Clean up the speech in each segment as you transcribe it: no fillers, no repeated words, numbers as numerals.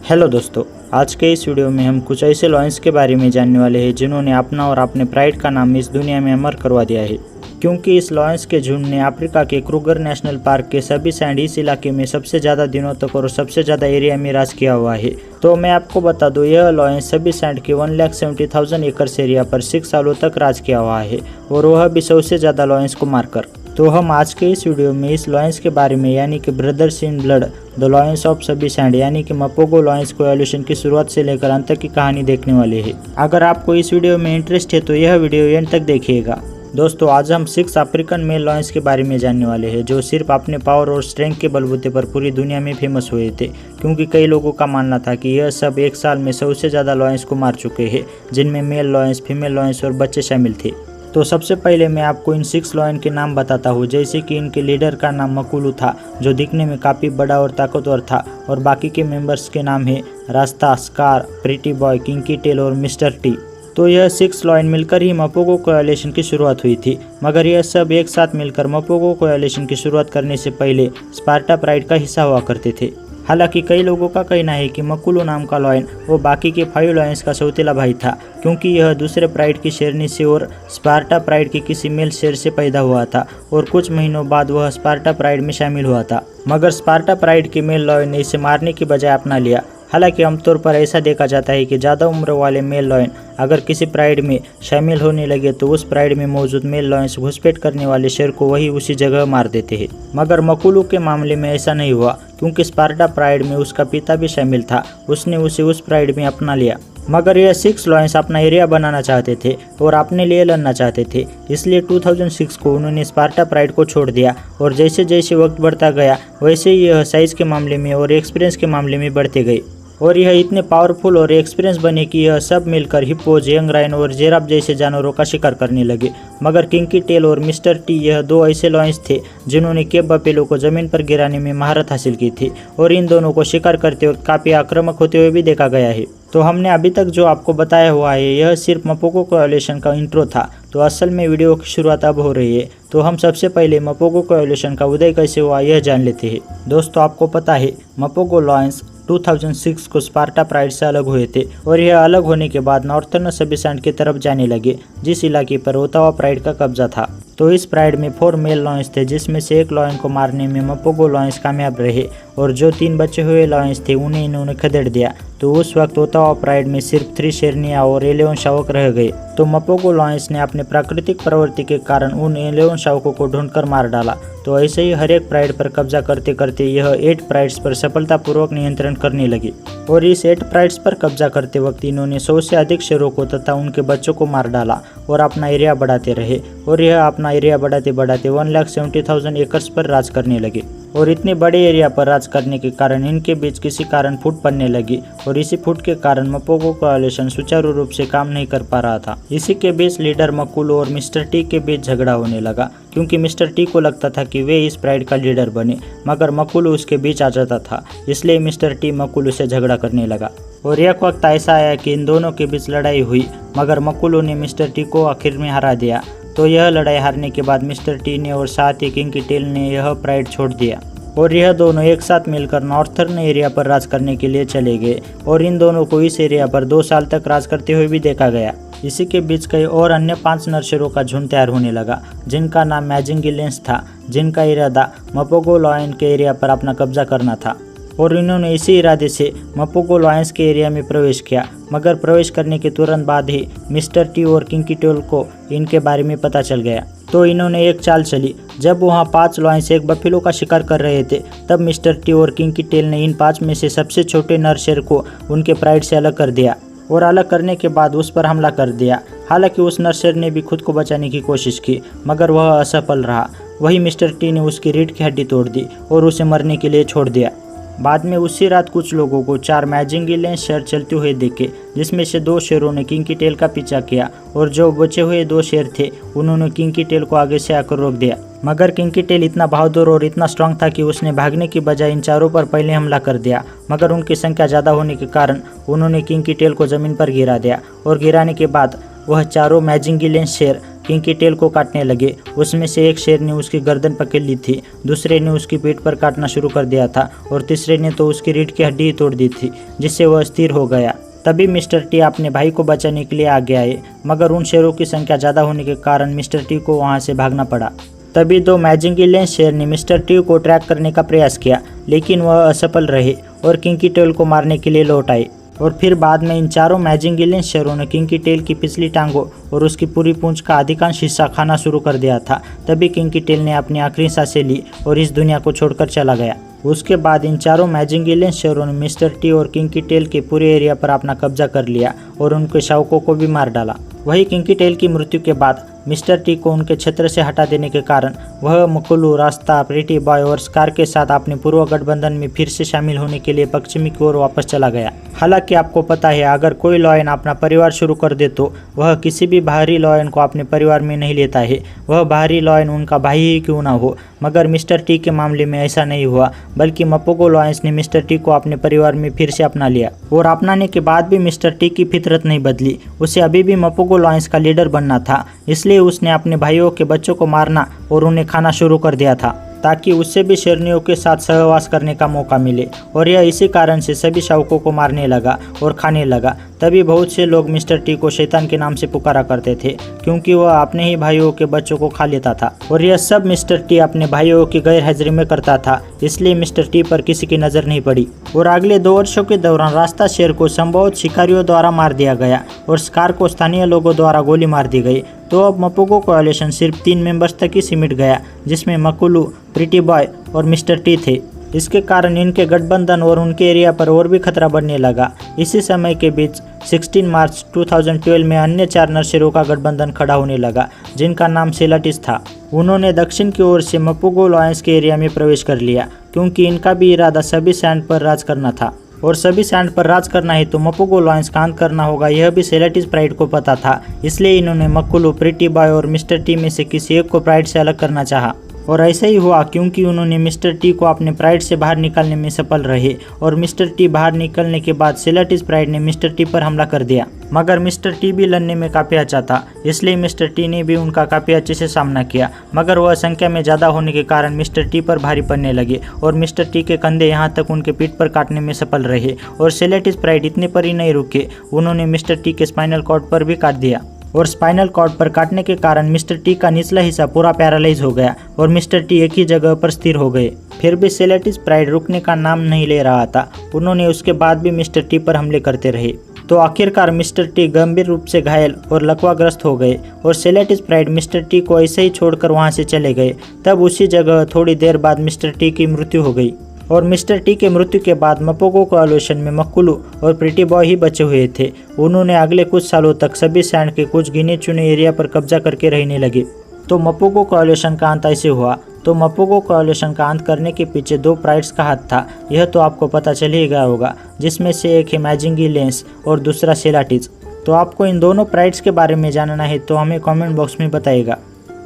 Hello दोस्तों, आज के इस वीडियो में हम कुछ ऐसे लॉयंस के बारे में जानने वाले हैं जिन्होंने अपना और अपने प्राइड का नाम इस दुनिया में अमर करवा दिया है। क्योंकि इस लॉयंस के झुंड ने अफ्रीका के क्रूगर नेशनल पार्क के सभी सैंड इस इलाके में सबसे ज़्यादा दिनों तक और सबसे ज़्यादा एरिया में राज किया हुआ है। तो मैं आपको बता दूं, यह लॉयंस सभी सैंड के 1,70,000 एकड़ एरिया पर 6 सालों तक राज किया हुआ है, और वह भी 100 से ज़्यादा लॉयंस को मारकर। तो हम आज के इस वीडियो में इस लॉयंस के बारे में, यानी कि brothers in blood the lions of सभी सैंड, यानी कि मपोगो लॉयंस को एवोल्यूशन की शुरुआत से लेकर अंत तक की कहानी देखने वाले हैं। अगर आपको इस वीडियो में इंटरेस्ट है तो यह वीडियो एंड तक देखिएगा। दोस्तों, आज हम 6 अफ्रीकन मेल लॉयंस के बारे में जानने वाले हैं जो सिर्फ अपने पावर और स्ट्रेंथ के बलबूते पर पूरी दुनिया में फेमस हुए थे। क्योंकि कई लोगों का मानना था कि यह सब एक साल में 100 से ज़्यादा लॉयंस को मार चुके हैं, जिनमें मेल लॉयंस, फीमेल लॉयंस और बच्चे शामिल थे। तो सबसे पहले मैं आपको इन 6 लॉयन के नाम बताता हूँ। जैसे कि इनके लीडर का नाम मकुलू था, जो दिखने में काफ़ी बड़ा और ताकतवर था, और बाकी के मेंबर्स के नाम है Rasta, scar, pretty boy, kinky tail और मिस्टर टी। तो यह 6 लॉयन मिलकर ही मपोगो कोएलिशन की शुरुआत हुई थी। मगर यह सब एक साथ मिलकर मपोगो कोएलिशन की शुरुआत करने से पहले स्पार्टा प्राइड का हिस्सा हुआ करते थे। हालांकि कई लोगों का कहना है कि मकुलू नाम का लॉयन वो बाकी के 5 लॉयंस का सौतेला भाई था, क्योंकि यह दूसरे प्राइड की शेरनी से और स्पार्टा प्राइड के किसी मेल शेर से पैदा हुआ था, और कुछ महीनों बाद वह स्पार्टा प्राइड में शामिल हुआ था। मगर स्पार्टा प्राइड के मेल लॉयन ने इसे मारने की बजाय अपना लिया। हालांकि आमतौर पर ऐसा देखा जाता है कि ज़्यादा उम्र वाले मेल लॉयन अगर किसी प्राइड में शामिल होने लगे तो उस प्राइड में मौजूद मेल लॉयंस घुसपैठ करने वाले शेर को वही उसी जगह मार देते हैं। मगर मकुलू के मामले में ऐसा नहीं हुआ, क्योंकि स्पार्टा प्राइड में उसका पिता भी शामिल था। उसने उसे उस प्राइड में अपना लिया। मगर यह 6 लॉयंस अपना एरिया बनाना चाहते थे और अपने लिए लड़ना चाहते थे, इसलिए 2006 को उन्होंने स्पार्टा प्राइड को छोड़ दिया। और जैसे जैसे वक्त बढ़ता गया वैसे ही यह साइज के मामले में और एक्सपीरियंस के मामले में बढ़ते गए, और यह इतने पावरफुल और एक्सपीरियंस बने कि यह सब मिलकर हिप्पो, यंग राइन और जिराफ जैसे जानवरों का शिकार करने लगे। मगर किंकी टेल और मिस्टर टी यह 2 ऐसे लॉयंस थे जिन्होंने केप बफेलो को जमीन पर गिराने में महारत हासिल की थी, और इन दोनों को शिकार करते वक्त काफ़ी आक्रामक होते हुए भी देखा गया है। तो हमने अभी तक जो आपको बताया हुआ है यह सिर्फ मपोगो कोएलिशन का इंट्रो था। तो असल में वीडियो की शुरुआत अब हो रही है। तो हम सबसे पहले मपोगो कोएलिशन का उदय कैसे हुआ यह जान लेते हैं। दोस्तों, आपको पता है मपोगो लॉयंस 2006 को स्पार्टा प्राइड से अलग हुए थे, और यह अलग होने के बाद नॉर्थर्न सभी सैंड की तरफ जाने लगे, जिस इलाके पर ओटावा प्राइड का कब्जा था। तो इस प्राइड में 4 मेल लॉयंस थे, जिसमें से 1 लॉयन को मारने में मपोगो लॉयंस कामयाब रहे, और जो 3 बचे हुए लॉयंस थे उन्हें इन्होंने खदेड़ दिया। तो उस वक्त ओटावा प्राइड में सिर्फ 3 शेरनियाँ और 11 शावक रह गए। तो मपोगो लॉयंस ने अपने प्राकृतिक प्रवृत्ति के कारण उन 11 शावकों को ढूंढकर मार डाला। तो ऐसे ही हर एक प्राइड पर कब्जा करते करते यह 8 प्राइड्स पर सफलतापूर्वक नियंत्रण करने लगे। और इस 8 प्राइड्स पर कब्जा करते वक्त इन्होंने 100 से अधिक शेरों को तथा उनके बच्चों को मार डाला और अपना एरिया बढ़ाते रहे, और यह अपना एरिया बढ़ाते बढ़ाते 1,70,000 एकड़ पर राज करने लगे। और इतने बड़े एरिया पर राज करने के कारण इनके बीच किसी कारण फूट पड़ने लगी, और इसी फूट के कारण मपोगो कोएलिशन सुचारू रूप से काम नहीं कर पा रहा था। इसी के बीच लीडर मकुलू और मिस्टर टी के बीच झगड़ा होने लगा, क्योंकि मिस्टर टी को लगता था कि वे इस प्राइड का लीडर बने, मगर मकुलू उसके बीच आ जाता था। इसलिए मिस्टर टी मकुलू से झगड़ा करने लगा, और एक वक्त ऐसा आया कि इन दोनों के बीच लड़ाई हुई, मगर मकुलू ने मिस्टर टी को आखिर में हरा दिया। तो यह लड़ाई हारने के बाद मिस्टर टी ने और साथ ही किंकी टेल ने यह प्राइड छोड़ दिया, और यह दोनों एक साथ मिलकर नॉर्थर्न एरिया पर राज करने के लिए चले गए, और इन दोनों को इस एरिया पर 2 साल तक राज करते हुए भी देखा गया। इसी के बीच कई और अन्य 5 नरशेरों का झुंड तैयार होने लगा, जिनका नाम मैजिंगिलेंस था, जिनका इरादा मपोगो लॉयन के एरिया पर अपना कब्जा करना था। और इन्होंने इसी इरादे से मपोगो लॉयंस के एरिया में प्रवेश किया। मगर प्रवेश करने के तुरंत बाद ही मिस्टर टी और किंकी टेल को इनके बारे में पता चल गया। तो इन्होंने एक चाल चली। जब वहाँ 5 लॉयंस एक बफेलो का शिकार कर रहे थे, तब मिस्टर टी और किंकी टेल ने इन 5 में से सबसे छोटे नर शेर को उनके प्राइड से अलग कर दिया, और अलग करने के बाद उस पर हमला कर दिया। हालांकि उस नर शेर ने भी खुद को बचाने की कोशिश की, मगर वह असफल रहा। वही मिस्टर टी ने उसकी रीढ़ की हड्डी तोड़ दी और उसे मरने के लिए छोड़ दिया। बाद में उसी रात कुछ लोगों को 4 मैजिंगिलेंस शेर चलते हुए देखे, जिसमें से 2 शेरों ने किंकी टेल का पीछा किया, और जो बचे हुए 2 शेर थे उन्होंने किंकी टेल को आगे से आकर रोक दिया। मगर किंकी टेल इतना बहादुर और इतना स्ट्रांग था कि उसने भागने की बजाय इन चारों पर पहले हमला कर दिया। मगर उनकी संख्या ज़्यादा होने के कारण उन्होंने किंकी टेल को ज़मीन पर गिरा दिया, और गिराने के बाद वह चारों मैजिंगिलेंस शेर किंकी टेल को काटने लगे। उसमें से एक शेर ने उसकी गर्दन पकड़ ली थी, दूसरे ने उसकी पीठ पर काटना शुरू कर दिया था और तीसरे ने तो उसकी रीढ़ की हड्डी ही तोड़ दी थी, जिससे वह अस्थिर हो गया। तभी मिस्टर टी अपने भाई को बचाने के लिए आगे आए, मगर उन शेरों की संख्या ज़्यादा होने के कारण मिस्टर टी को वहाँ से भागना पड़ा। तभी दो मैजिंगिलियंस शेर ने मिस्टर टी को ट्रैक करने का प्रयास किया, लेकिन वह असफल रहे और किंकी टेल को मारने के लिए लौट आए। और फिर बाद में इन चारों मैजिंगिलियंस शेरों ने किंकी टेल की पिछली टांगों और उसकी पूरी पूंछ का अधिकांश हिस्सा खाना शुरू कर दिया था। तभी किंकी टेल ने अपनी आखिरी सांसें ली और इस दुनिया को छोड़कर चला गया। उसके बाद इन चारों मैजिंगिलियंस शेरों ने मिस्टर टी और किंकी टेल के पूरे एरिया पर अपना कब्जा कर लिया और उनके शावकों को भी मार डाला। वही किंकी टेल की मृत्यु के बाद मिस्टर टी को उनके क्षेत्र से हटा देने के कारण वह मकुलू, रास्ता, प्रीटी बॉय और स्कार के साथ अपने पूर्व गठबंधन में फिर से शामिल होने के लिए पश्चिमी की ओर वापस चला गया। हालांकि आपको पता है, अगर कोई लॉयन अपना परिवार शुरू कर दे तो वह किसी भी बाहरी लॉयन को अपने परिवार में नहीं लेता है, वह बाहरी लॉयन उनका भाई ही क्यों ना हो। मगर मिस्टर टी के मामले में ऐसा नहीं हुआ, बल्कि मपोगो लॉयंस ने मिस्टर टी को अपने परिवार में फिर से अपना लिया और अपनाने के बाद भी मिस्टर टी की फितरत नहीं बदली। उसे अभी भी मपोगो लॉयंस का लीडर बनना था, इसलिए उसने अपने भाइयों के बच्चों को मारना और उन्हें खाना शुरू कर दिया था, ताकि उससे भी शेरनियों के साथ सहवास करने का मौका मिले। और यह इसी कारण से सभी शावकों को मारने लगा और खाने लगा। तभी बहुत से लोग मिस्टर टी को शैतान के नाम से पुकारा करते थे, क्योंकि वह अपने ही भाइयों के बच्चों को खा लेता था। और यह सब मिस्टर टी अपने भाइयों की गैर हाजिरी में करता था, इसलिए मिस्टर टी पर किसी की नज़र नहीं पड़ी। और अगले 2 वर्षों के दौरान रास्ता शेर को संभवतः शिकारियों द्वारा मार दिया गया और स्कार को स्थानीय लोगों द्वारा गोली मार दी गई। तो अब मपोगो कोएलिशन सिर्फ 3 मेंबर्स तक ही सिमट गया, जिसमें मकुलू, प्रीटी बॉय और मिस्टर टी थे। इसके कारण इनके गठबंधन और उनके एरिया पर और भी खतरा बढ़ने लगा। इसी समय के बीच 16 मार्च 2012 में अन्य 4 नरशेरों का गठबंधन खड़ा होने लगा, जिनका नाम सेलाटिस था। उन्होंने दक्षिण की ओर से मपोगो लॉयंस के एरिया में प्रवेश कर लिया, क्योंकि इनका भी इरादा सभी सैंड पर राज करना था। और सभी सैंड पर राज करना है तो मपोगो लॉयंस का अंत करना होगा, यह भी सेलाटिस प्राइड को पता था। इसलिए इन्होंने मकुलू, प्रीटी बॉय और मिस्टर टी में से किसी एक को प्राइड से अलग करना चाहा। और ऐसा ही हुआ, क्योंकि उन्होंने मिस्टर टी को अपने प्राइड से बाहर निकालने में सफल रहे। और मिस्टर टी बाहर निकलने के बाद सेलाटिस प्राइड ने मिस्टर टी पर हमला कर दिया। मगर मिस्टर टी भी लड़ने में काफ़ी अच्छा था, इसलिए मिस्टर टी ने भी उनका काफ़ी अच्छे से सामना किया। मगर वह संख्या में ज़्यादा होने के कारण मिस्टर टी पर भारी पड़ने लगे और मिस्टर टी के कंधे यहाँ तक उनके पीठ पर काटने में सफल रहे। और सेलाटिस प्राइड इतने पर ही नहीं रुके, उन्होंने मिस्टर टी के स्पाइनल कॉर्ड पर भी काट दिया। और स्पाइनल कॉर्ड पर काटने के कारण मिस्टर टी का निचला हिस्सा पूरा पैरालाइज हो गया और मिस्टर टी एक ही जगह पर स्थिर हो गए। फिर भी सेलाटिस प्राइड रुकने का नाम नहीं ले रहा था, उन्होंने उसके बाद भी मिस्टर टी पर हमले करते रहे। तो आखिरकार मिस्टर टी गंभीर रूप से घायल और लकवाग्रस्त हो गए और सेलाटिस प्राइड मिस्टर टी को ऐसे ही छोड़कर वहां से चले गए। तब उसी जगह थोड़ी देर बाद मिस्टर टी की मृत्यु हो गई। और मिस्टर टी के मृत्यु के बाद मपोगो कोएलिशन में मकुलू और प्रीटी बॉय ही बचे हुए थे। उन्होंने अगले कुछ सालों तक सभी सैंड के कुछ गिने चुने एरिया पर कब्जा करके रहने लगे। तो मपोगो कोएलिशन का अंत ऐसे हुआ। तो मपोगो कोएलिशन का अंत करने के पीछे 2 प्राइड्स का हाथ था, यह तो आपको पता चल ही गया होगा, जिसमें से एक है मैजिंगिलियंस और दूसरा सेलाटिस। तो आपको इन दोनों प्राइड्स के बारे में जानना है तो हमें कमेंट बॉक्स में बताइएगा।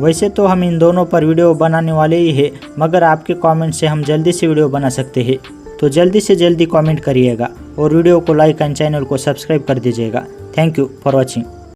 वैसे तो हम इन दोनों पर वीडियो बनाने वाले ही हैं, मगर आपके कमेंट से हम जल्दी से वीडियो बना सकते हैं। तो जल्दी से जल्दी कमेंट करिएगा और वीडियो को लाइक एंड चैनल को सब्सक्राइब कर दीजिएगा। Thank you for watching.